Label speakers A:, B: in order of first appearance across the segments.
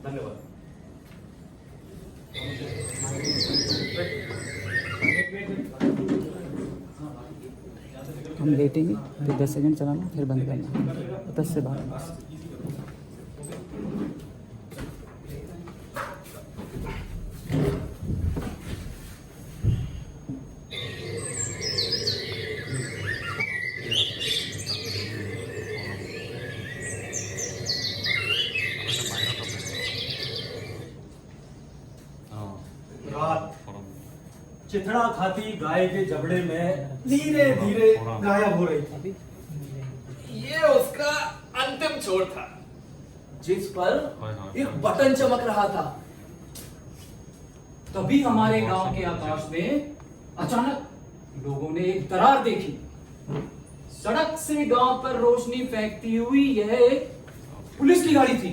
A: धन्यवाद।
B: हम लेटेंगे फिर 10 सेकंड चलाना फिर बंद करना 10 से 12 बस।
A: रात चिथड़ा खाती गाय के जबड़े में धीरे धीरे गायब हो रही थी।
C: ये उसका अंतिम छोर था जिस पर एक बटन चमक रहा था। तभी हमारे गांव के आकाश में अचानक लोगों ने एक दरार देखी। सड़क से गांव पर रोशनी फेंकती हुई यह एक पुलिस की गाड़ी थी।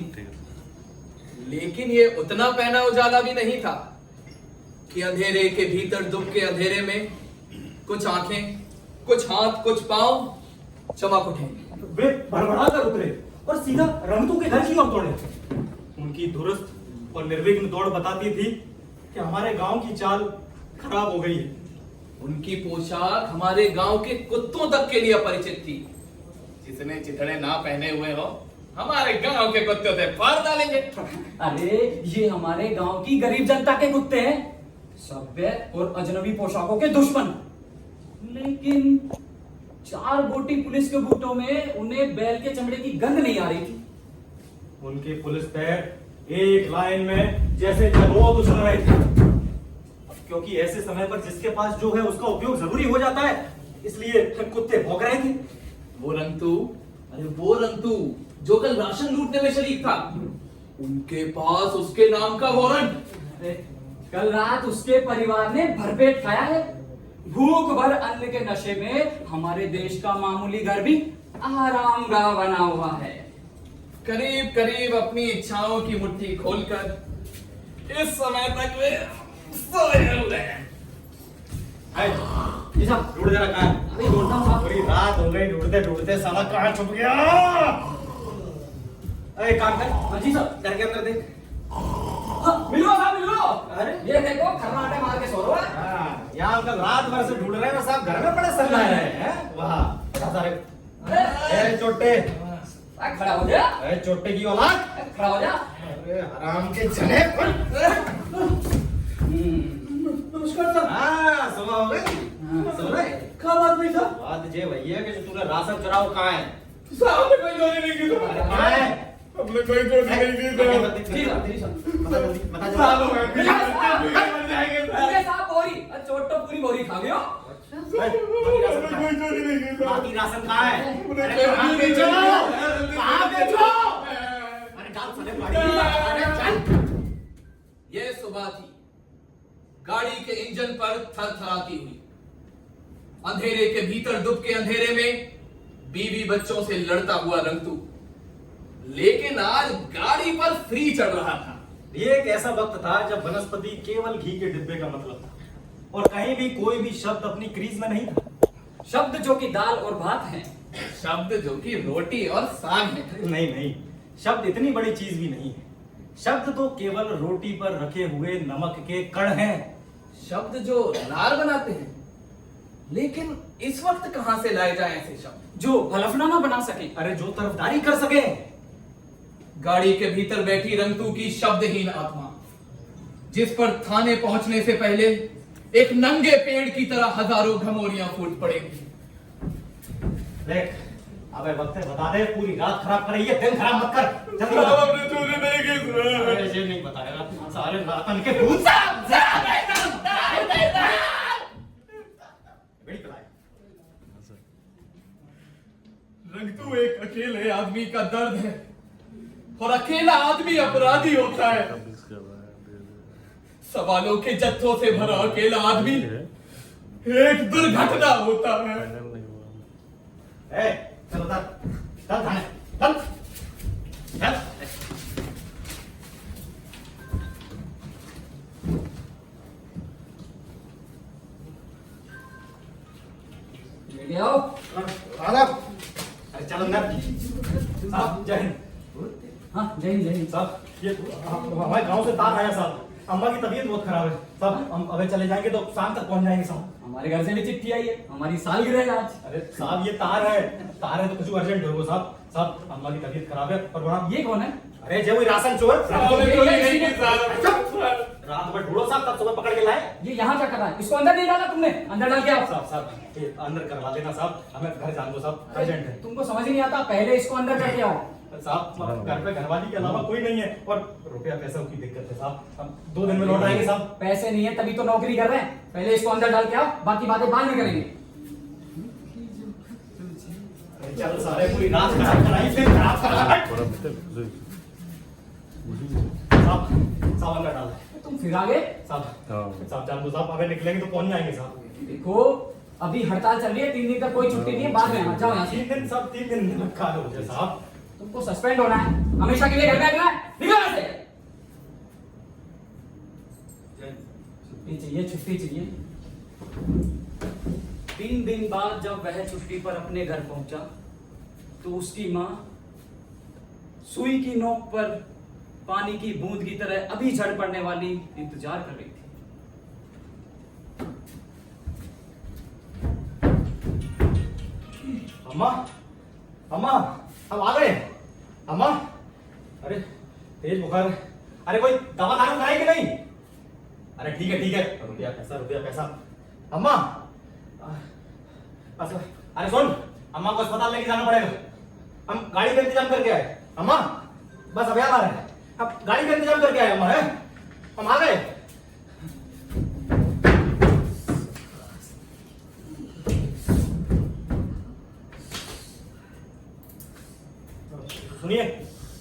C: लेकिन ये उतना पैना उजाला भी नहीं था कि अंधेरे के भीतर दुबके अंधेरे में कुछ आंखें, कुछ हाथ, कुछ पांव चमक उठे।
A: वे भड़बड़ा कर उतरे और सीधा रंगतू के घर की ओर दौड़े। उनकी दुरुस्त और निर्विघ्न दौड़ बताती थी कि हमारे गांव की चाल खराब हो गई है।
C: उनकी पोशाक हमारे गांव के कुत्तों तक के लिए अपरिचित थी। जिसने चिथड़े ना पहने हुए हो हमारे गांव के कुत्ते से फाड़ डालेंगे।
D: अरे ये हमारे गांव की गरीब जनता के कुत्ते हैं, सभ्य और अजनबी पोशाकों के दुश्मन। लेकिन 4 गोटी पुलिस के बूटों में उन्हें बैल के चमड़े की गंध नहीं आ रही थी।
A: उनके पुलिस पैर एक लाइन में जैसे जगोत उछल रहे थे। क्योंकि ऐसे समय पर जिसके पास जो है उसका उपयोग जरूरी हो जाता है, इसलिए कुत्ते भौंक रहे थे।
C: वो रंतू, अरे वो रंतू जो कल राशन लूटने में शरीक था, उनके पास उसके नाम का वारंट।
D: अरे कल रात उसके परिवार ने भरपेट खाया है। भूख भर अन्न के नशे में हमारे देश का मामूली घर भी आराम गाह बना हुआ है।
C: करीब करीब अपनी इच्छाओं की मुट्ठी खोलकर इस समय तक वे सोए हुए हैं।
A: जी साहब, ढूंढ जरा कहाँ है?
D: अरे ढूंढता हूँ साहब।
A: पूरी रात हो गई ढूंढते ढूंढते, साला कहाँ छुप गया? अरे काम कर,
D: हाँ जी साहब।
A: घर के अंदर देख।
D: मिलो साहब मिलो।
A: अरे
D: ये देखो खर्राटे मार के सो रहा है।
A: हाँ, यहाँ कल रात भर से ढूंढ रहे हैं, साहब घर में पड़े सर रहे हैं। वाह, बड़ा सारे। ए चोटे,
D: खड़ा हो जा।
A: ए चोटे की औलाद,
D: खड़ा हो जा।
A: अरे हराम के चने।
D: नमस्कार साहब।
A: हाँ, सुबह हो गई। सुन रहे?
D: क्या बात नहीं साहब?
A: बात ये भैया कि जो तूने राशन चुराव कहाँ है?
C: साहब ने कोई चोरी नहीं की तो
A: अरे कहाँ है?
C: हमने कोई चोरी नहीं की तो
D: जी साहब, जी साहब।
A: बता जल्दी, बता जल्दी।
C: सालों में भी मर जाएंगे।
D: अरे साहब बोरी, चोट तो पूरी बोरी खा गयो।
C: कोई चोरी नहीं की तो
A: बाकी राशन कहाँ है?
C: हमने
A: अरे
C: कोई
A: कहाँ
C: चोरी नहीं
A: बेचो?
C: की।
A: कहाँ बेचो? अरे डाल साले गाड़ी में। अरे चल।
C: यह सुबह थी। गाड़ी के इंजन पर थरथराती हुई। अंधेरे के भीतर दुबके अंधेरे में बीवी बच्चों से लड़ता हुआ रंतू। लेकिन आज गाड़ी पर फ्री चढ़ रहा था।
A: ये एक ऐसा वक्त था जब वनस्पति केवल घी के डिब्बे का मतलब था और कहीं भी कोई भी शब्द अपनी क्रीज में नहीं था।
D: शब्द जो कि दाल और भात हैं।
C: शब्द जो कि रोटी और साग है।
A: नहीं नहीं, शब्द इतनी बड़ी चीज भी नहीं है। शब्द तो केवल रोटी पर रखे हुए नमक के कण हैं।
C: शब्द जो लार बनाते हैं। लेकिन इस वक्त कहां से लाए जाए ऐसे शब्द
D: जो हलफनामा बना सके।
A: अरे जो तरफदारी कर सके।
C: गाड़ी के भीतर बैठी रंतू की शब्दहीन आत्मा, जिस पर थाने पहुंचने से पहले एक नंगे पेड़ की तरह हजारों घमोरियां फूट पड़ेंगी।
A: देख, अबे वक्त है, बता दे। पूरी रात खराब कर रही है, दिन खराब मत कर। जल्दी बता।
C: हमने चोरी नहीं की सर।
A: अरे ये नहीं बताएगा, सारे रातन के भूत। बड़ी पिलाई।
C: रंतू एक अकेले आदमी का दर्द है और अकेला आदमी अपराधी होता है। सवालों के जत्थों से भरा अकेला आदमी एक दुर्घटना होता है।
A: ए, चल उतर, चल थाने, चल, चल।
D: ले आओ।
A: अरे चल अंदर। साहब, जय हिंद।
D: हाँ जय हिंद, जय हिंद।
A: साहब ये हमारे गांव से तार आया साहब, अम्मा की तबीयत बहुत खराब है साहब, हम अगर चले जाएंगे तो शाम तक पहुंच जाएंगे साहब।
D: हमारे घर से भी चिट्ठी आई है, हमारी सालगिरह है आज।
A: अरे साहब ये तार है तो कुछ अर्जेंट हो साहब। साहब अम्मा की तबीयत खराब है और वहाँ
D: ये कौन है?
A: अरे जो वही राशन चोर
D: ये
A: रात भर ढूंढो साहब, तब सुबह पकड़ के लाए।
D: यहाँ क्या कर रहा है? इसको अंदर नहीं डाला तुमने? अंदर डाल के आओ।
A: साहब ये अंदर करवा देना साहब, हमें घर जान दो साहब, अर्जेंट है।
D: तुमको समझ ही नहीं आता, पहले इसको अंदर करके आओ।
A: साहब घर पे घरवाली के अलावा कोई नहीं है और रुपया पैसा की दिक्कत है साहब, हम 2 दिन में लौट आएंगे साहब।
D: पैसे नहीं है तभी तो नौकरी कर रहे हैं, पहले इसको अंदर डाल के आओ, बाकी बातें बाद में करेंगे।
A: चल सारे पूरी रात खराब कराई फिर खराब साहब साहब अंदर डाल
D: तुम फिर आ गए।
A: साहब जान दो साहब, अगर निकलेंगे तो पहुंच जाएंगे साहब।
D: देखो अभी हड़ताल चल रही है, 3 दिन तक कोई छुट्टी नहीं है, बाद में आ जाओ यहाँ से।
A: 3 दिन साहब, 3 दिन रखा हो जाए साहब।
D: तुमको सस्पेंड होना है, हमेशा के लिए घर में रहना है, निकलो यहाँ से। छुट्टी चाहिए, छुट्टी चाहिए। 3 दिन बाद जब वह छुट्टी पर अपने घर पहुंचा तो उसकी माँ सुई की नोक पर पानी की बूंद की तरह अभी झड़ पड़ने वाली इंतजार कर रही थी।
A: अम्मा अम्मा हम आ गए अम्मा। अरे तेज बुखार है, अरे कोई दवा दारू कराई कि नहीं? अरे ठीक है रुपया पैसा अम्मा। अरे सुन, अम्मा को अस्पताल लेके जाना पड़ेगा, हम गाड़ी का इंतजाम करके आए अम्मा। बस अब याद आ रहा है, अब गाड़ी का इंतजाम करके आए अम्मा, है हम आ गए। सुनिए,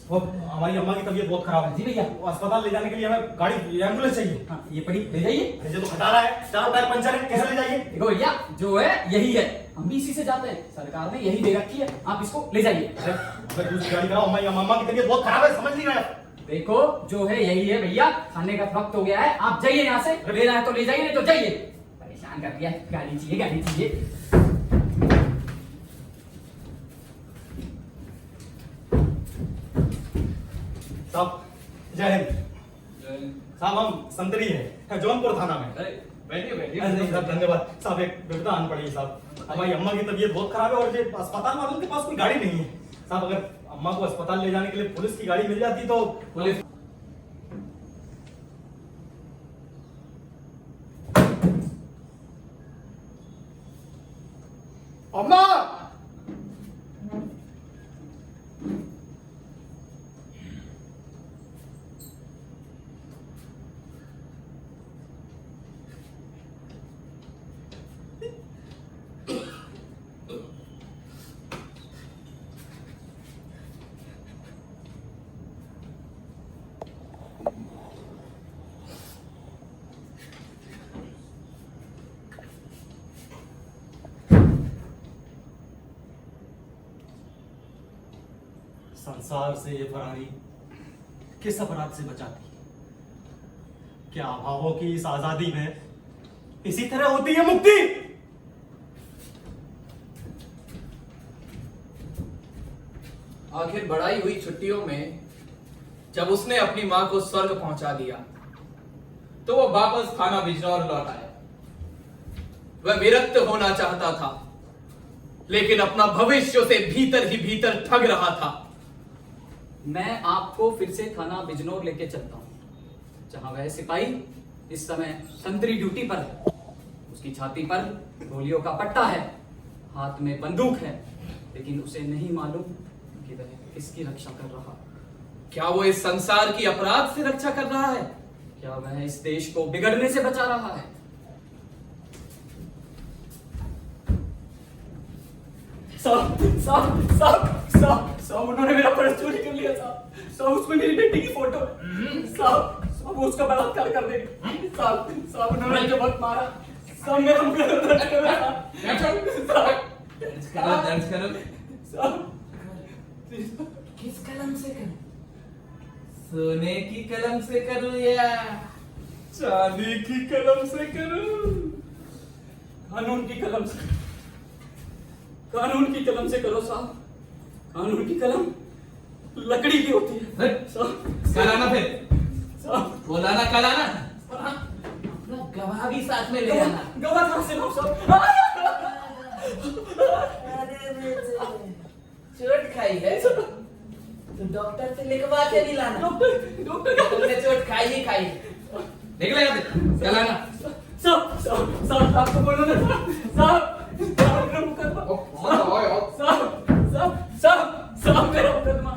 A: वो हमारी अम्मा की तबीयत बहुत खराब है
D: जी भैया।
A: वो अस्पताल ले जाने के लिए हमें गाड़ी एम्बुलेंस चाहिए।
D: हाँ ये पड़ी, ले जाइए।
A: अरे जो तो हटा रहा है, चारों टायर पंचर है, कैसे ले जाइए?
D: देखो भैया जो है यही है, हम भी इसी से जाते हैं, सरकार ने यही दे रखी है, आप इसको ले जाइए।
A: अरे दूसरी गाड़ी कराओ, अम्मा की तबीयत बहुत खराब है, समझ नहीं रहा है।
D: देखो जो है यही है भैया, खाने का वक्त हो गया है, आप जाइए यहाँ से, लेना है तो ले जाइए, नहीं तो जाइए। परेशान कर दिया, गाड़ी चाहिए।
A: साहब जय हिंद साहब, हम संतरी है जौनपुर थाना में।
C: बैठिए
A: नहीं साहब धन्यवाद साहब, एक विपदा आन पड़ी साहब, हमारी अम्मा की तबीयत बहुत खराब है और ये अस्पताल वालों के पास कोई गाड़ी नहीं है साहब। अगर अम्मा को अस्पताल ले जाने के लिए पुलिस की गाड़ी मिल जाती तो।
C: पुलिस
A: अम्मा संसार से ये फरारी किस अपराध से बचाती है? क्या अभावों की इस आजादी में इसी तरह होती है मुक्ति?
E: आखिर बढ़ाई हुई छुट्टियों में जब उसने अपनी मां को स्वर्ग पहुंचा दिया तो वो वापस थाना बिजनौर लौट आया। वह विरक्त होना चाहता था लेकिन अपना भविष्य से भीतर ही भीतर ठग रहा था।
D: मैं आपको फिर से थाना बिजनौर लेके चलता हूँ, जहां वह सिपाही इस समय संतरी ड्यूटी पर है। उसकी छाती पर गोलियों का पट्टा है, हाथ में बंदूक है, लेकिन उसे नहीं मालूम कि वह किसकी रक्षा कर रहा है।
E: क्या वो इस संसार की अपराध से रक्षा कर रहा है?
D: क्या वह इस देश को बिगड़ने से बचा रहा है? साहब उन्होंने मेरा पर्स चोरी कर लिया साहब, उसमें मेरी बेटी की फोटो है साहब, वो उसका बलात्कार कर देंगे साहब, उन्होंने जो वक्त मारा साहब, मेरा
E: दर्ज करो।
D: साहब
E: किस कलम से करूं? सोने की कलम से करूं या चांदी की कलम से करूं?
D: कानून की कलम से करो साहब, कानून की कलम लकड़ी की होती है।
E: कल आना फिर,
D: साहब
E: बोला ना कल आना। और हाँ, अपना गवाह भी साथ में ले आना।
D: गवाह कहाँ से लाऊं साहब?
E: चोट खाई है तो डॉक्टर से लिखवा के भी लाना।
D: डॉक्टर
E: तुमने चोट खाई ही खाई। निकले यहाँ से, कल आना।
D: साहब आपको बोलो ना साहब मेरा मुकदमा साहब मेरा मुकदमा।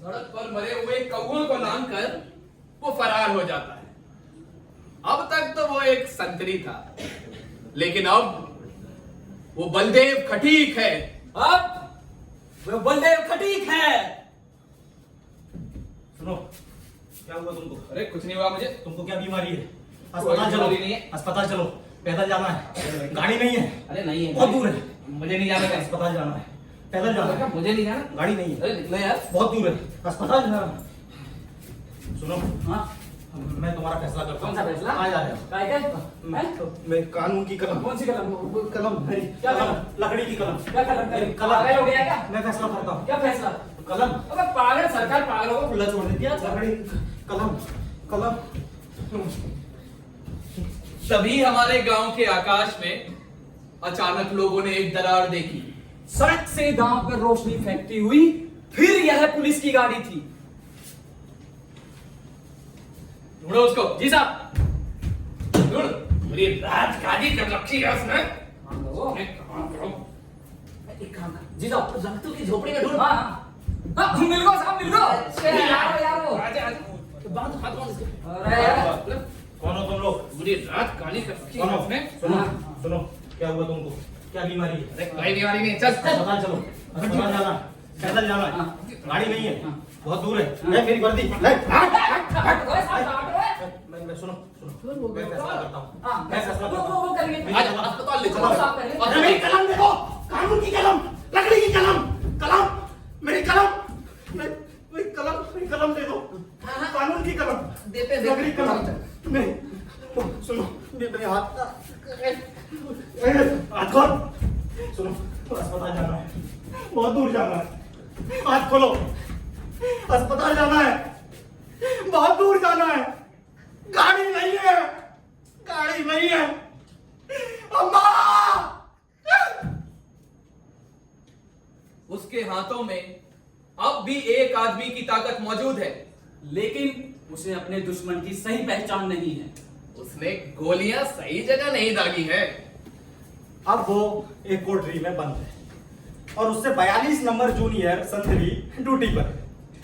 E: सड़क पर मरे हुए कौओं को लांघकर वो फरार हो जाता है। अब तक तो वो एक संतरी था, लेकिन अब वो बलदेव खटीक है।
D: अब वो बलदेव खटीक है।
A: सुनो, क्या हुआ तुमको?
E: अरे कुछ नहीं हुआ मुझे।
A: तुमको क्या बीमारी है?
E: कोई
A: अस्पताल चलो।
E: बीमारी नहीं है।
A: अस्पताल चलो, पैदल जाना है, गाड़ी नहीं है।
E: अरे नहीं है,
A: बहुत दूर है।
E: मुझे नहीं जाना।
A: अस्पताल जाना है, पैदल जाना है,
E: मुझे नहीं जाना।
A: गाड़ी नहीं है।
E: अरे निकलो यार।
A: बहुत दूर है, अस्पताल जाना है। सुनो,
D: हाँ
A: मैं तुम्हारा फैसला करता
D: कौन
A: हूँ।
D: सा फैसला?
A: आ जा रहे हो।
D: काय क्या?
A: मैं कानून की कलम।
D: कौन सी कलम?
A: कलम मेरी,
D: क्या कलम?
A: लकड़ी की कलम।
D: क्या कलम?
A: मेरी
D: पागल हो गया क्या?
A: मैं फैसला करता हूँ।
D: क्या फैसला?
A: कलम,
D: अबे पागल, सरकार पागलों को खुला छोड़ देती है।
A: लकड़ी, कलम, कलम।
E: तभी हमारे गांव के आकाश में अचानक लोगों ने एक दरार देखी।
D: सड़क से गांव पर रोशनी फेंकती हुई फिर यह पुलिस की गाड़ी थी।
E: ढूंढो उसको।
D: जी साहब।
E: ढूंढ। पूरी रात गाड़ी कर रखी है उसने।
D: एक काम कर। जी साहब।
E: रंगतू की झोपड़ी में ढूंढ।
D: हाँ, मिल गो साहब, मिल गो। यारो यारो।
E: आजा आजा। बांध हाथ बांध इसके।
D: अरे यार।
A: कौन हो तुम लोग?
E: पूरी रात गाड़ी कर रखी है
A: सुनो,
E: उसने।
A: सुनो,
D: हाँ।
A: सुनो, क्या हुआ तुमको? क्या बीमारी है?
E: अरे कोई बीमारी नहीं, चल।
A: अस्पताल चलो, अस्पताल जाना है, पैदल जाना है,
D: हाँ।
A: गाड़ी नहीं है,
D: हाँ।
A: बहुत दूर है।
D: हाँ।
A: ले मेरी वर्दी, ले।
D: हट ओए साहब, हट ओए।
A: मैं सुनो, मैं फैसला करता हूँ।
D: हाँ,
A: मैं फैसला करता हूँ।
D: वो करिए।
E: आज अस्पताल ले चलो।
D: वो साहब करिए।
A: अरे मेरी कलम देखो, कानून की कलम, लकड़ी की कलम, कलम, मेरी कलम, मेरी कलम दे दो, कानून की कलम,
E: देते दे।
A: लकड़ी की कलम, नहीं, सुनो, मेरे हाथ, हाथ खोल, सुनो, अस्पताल जाना है, बहुत दूर जाना है, हाथ खोलो, अस्पताल जाना है, बहुत दूर जाना है, गाड़ी नहीं है, गाड़ी नहीं है, अम्मा।
E: उसके हाथों में अब भी एक आदमी की ताकत मौजूद है,
D: लेकिन उसे अपने दुश्मन की सही पहचान नहीं है।
E: उसने गोलियां सही जगह नहीं दागी है।
A: अब वो एक कोठरी में बंद है और उससे 42 नंबर जूनियर संतरी ड्यूटी पर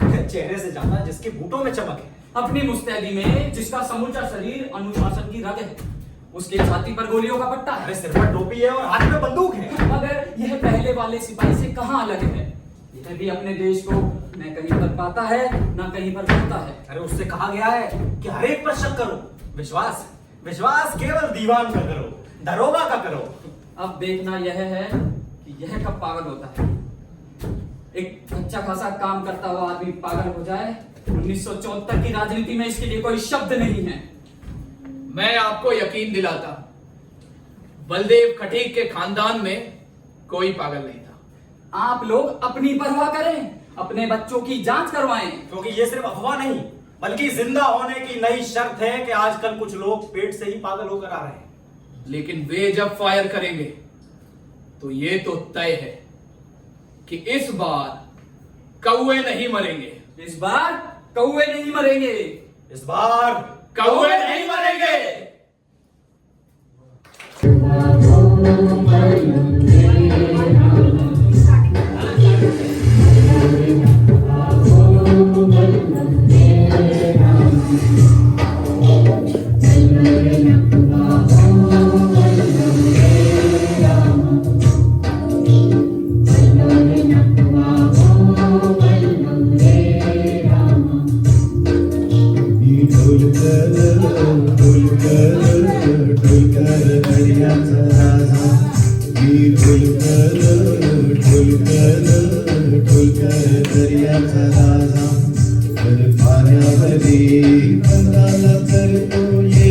A: है। चेहरे से ज्यादा जिसके बूटों में चमक है।
D: अपनी मुस्तैदी में जिसका समूचा शरीर अनुशासन की रग है, उसके छाती पर गोलियों का पट्टा है।
A: अरे सिर पर टोपी है और हाथ में बंदूक है।
D: मगर यह पहले वाले सिपाही से कहां अलग है? यह भी अपने देश को न कहीं पर पाता है न कहीं पर पाता है।
A: अरे उससे कहा गया है कि हर एक पर शक करो, विश्वास केवल दीवान का करो, दरोगा का करो।
D: अब देखना यह है कि यह कब पागल होता है। एक अच्छा खासा काम करता हुआ आदमी पागल हो जाए, 1974 की राजनीति में इसके लिए कोई शब्द नहीं है।
E: मैं आपको यकीन दिलाता, बलदेव खटीक के खानदान में कोई पागल नहीं था।
D: आप लोग अपनी परवाह करें, अपने बच्चों की जांच करवाएं।
A: क्योंकि ये सिर्फ अफवाह नहीं बल्कि जिंदा होने की नई शर्त है कि आजकल कुछ लोग पेट से ही पागल होकर आ रहे हैं।
E: लेकिन वे जब फायर करेंगे तो ये तो तय है कि इस बार कौवे नहीं मरेंगे।
D: इस बार कौवे नहीं मरेंगे।
A: इस बार
E: कौवे नहीं मरेंगे।
F: Thank you. मायावरी बंगाला कर तो ये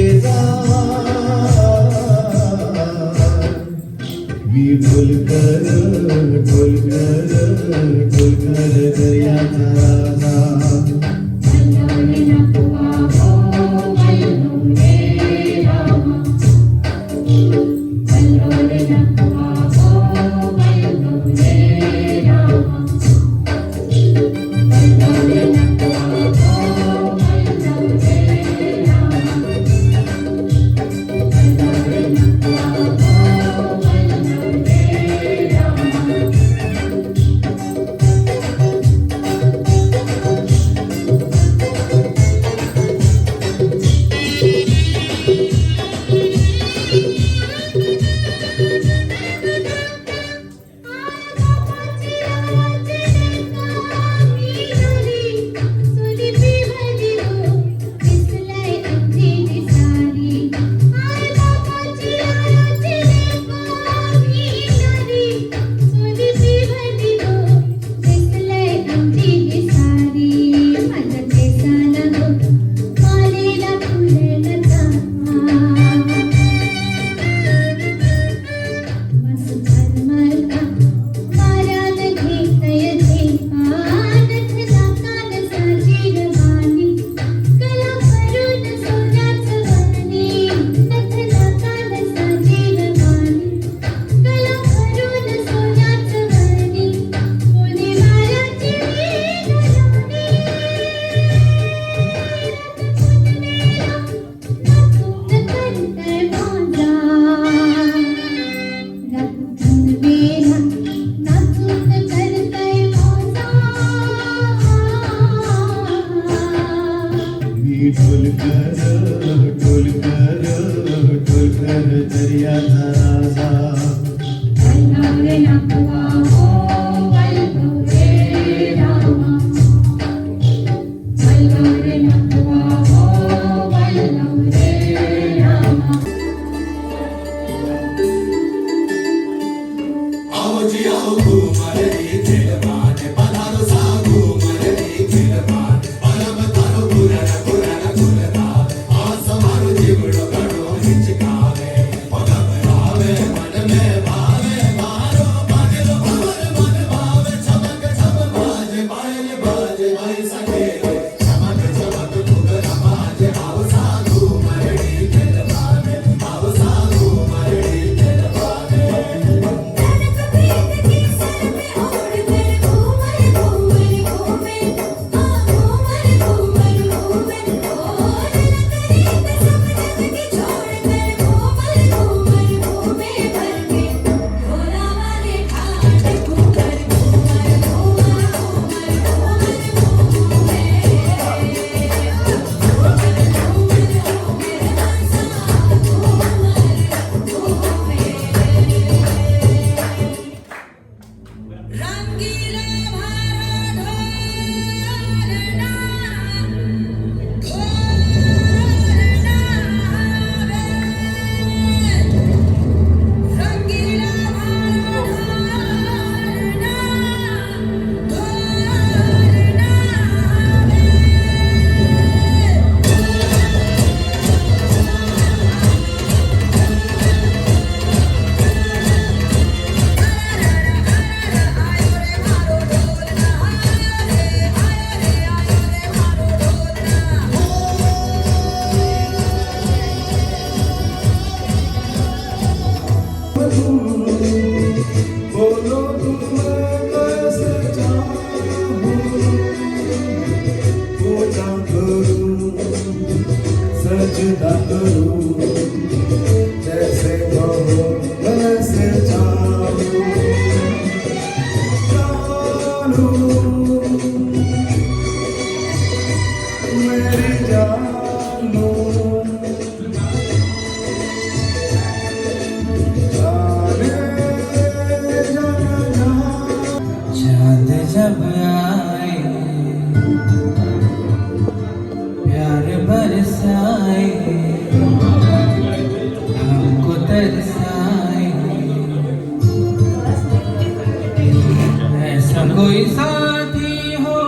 F: मी ढोलकर दर्याचा राजा ढोलकर दर्याचा राजा
B: ऐसा कोई साथी हो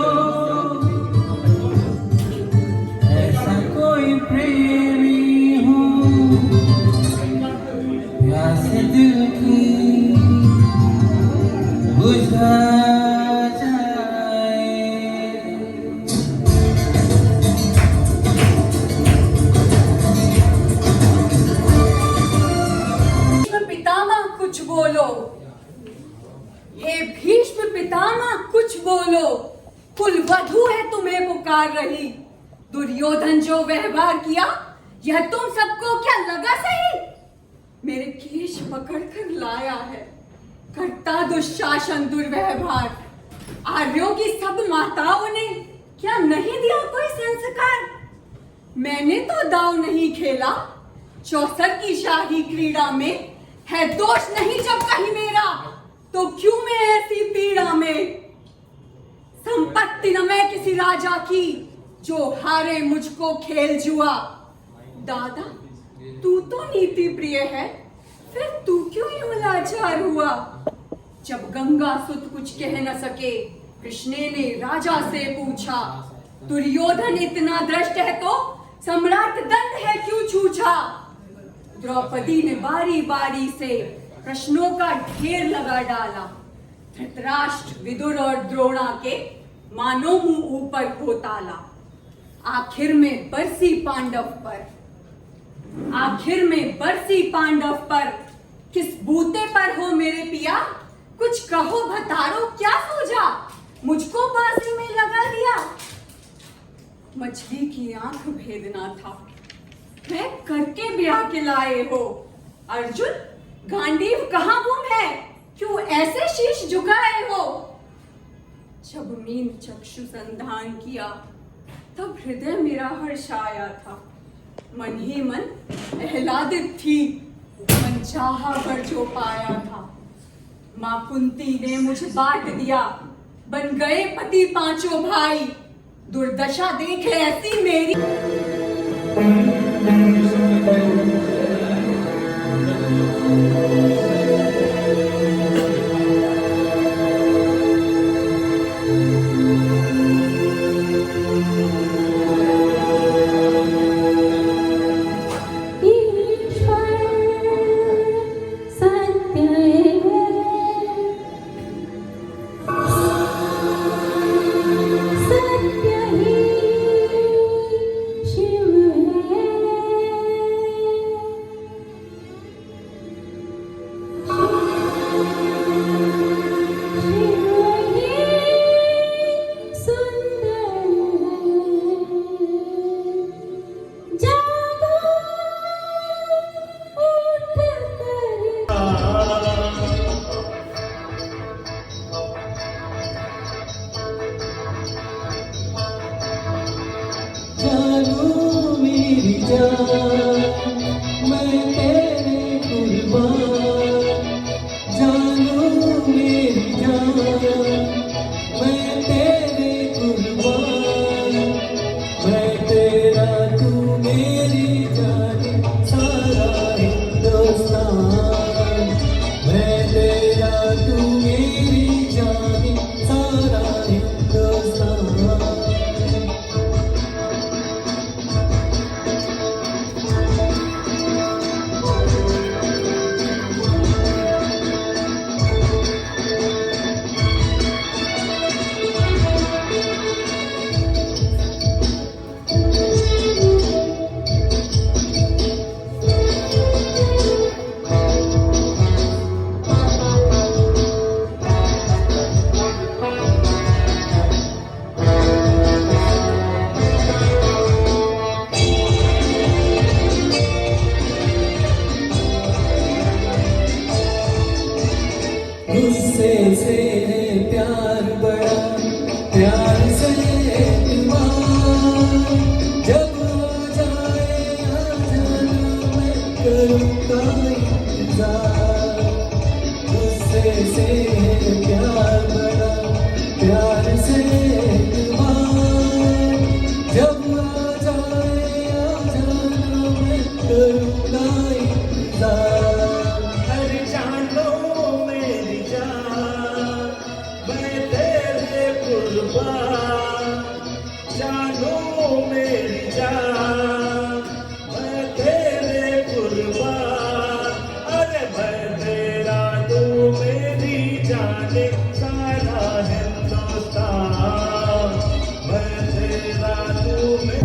G: निराकार रही। दुर्योधन जो व्यवहार किया यह तुम सबको क्या लगा सही? मेरे केश पकड़कर लाया है, करता दुशासन दुर्व्यवहार। आर्यों की सब माताओं ने क्या नहीं दिया कोई संस्कार? मैंने तो दाव नहीं खेला, चौसर की शाही क्रीड़ा में है दोष नहीं जब कहीं मेरा, तो क्यों मैं ऐसी पीड़ा में? संपत्ति न मैं किसी राजा की, जो हारे मुझको खेल जुआ। दादा तू तो नीति प्रिय है, फिर तू क्यों यूं लाचार हुआ? जब गंगा सुत कुछ कह न सके, कृष्ण ने राजा से पूछा, दुर्योधन इतना दृष्ट है तो सम्राट दंड है क्यों छूछा? द्रौपदी ने बारी बारी से प्रश्नों का ढेर लगा डाला। धृतराष्ट्र, विदुर और द्रोणा के मानो मुंह ऊपर को ताला। आखिर में बरसी पांडव पर किस बूते पर हो मेरे पिया? कुछ कहो भतारो क्या सूझा? मुझको बाजी में लगा दिया। मछली की आंख भेदना था, मैं करके ब्याह के लाए हो। अर्जुन गांडीव कहाँ गुम है, क्यों ऐसे शीश झुकाए हो? जब मीन चक्षु संधान किया, तब हृदय मेरा हर्षाया था। मन ही मन आह्लादित थी, मन चाहा पर जो पाया था। मां कुंती ने मुझे बांट दिया, बन गए पति पांचों भाई। दुर्दशा देखे ऐसी मेरी।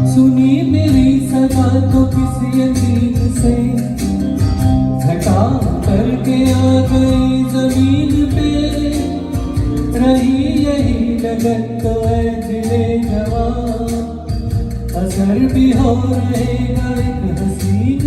F: सुनी मेरी सदा तो किसी अजीत से घटा करके आ गई जमीन पे, रही यही लगन तो है दिले जवान।
H: अक्षर भी हो रहेगा एक हसीन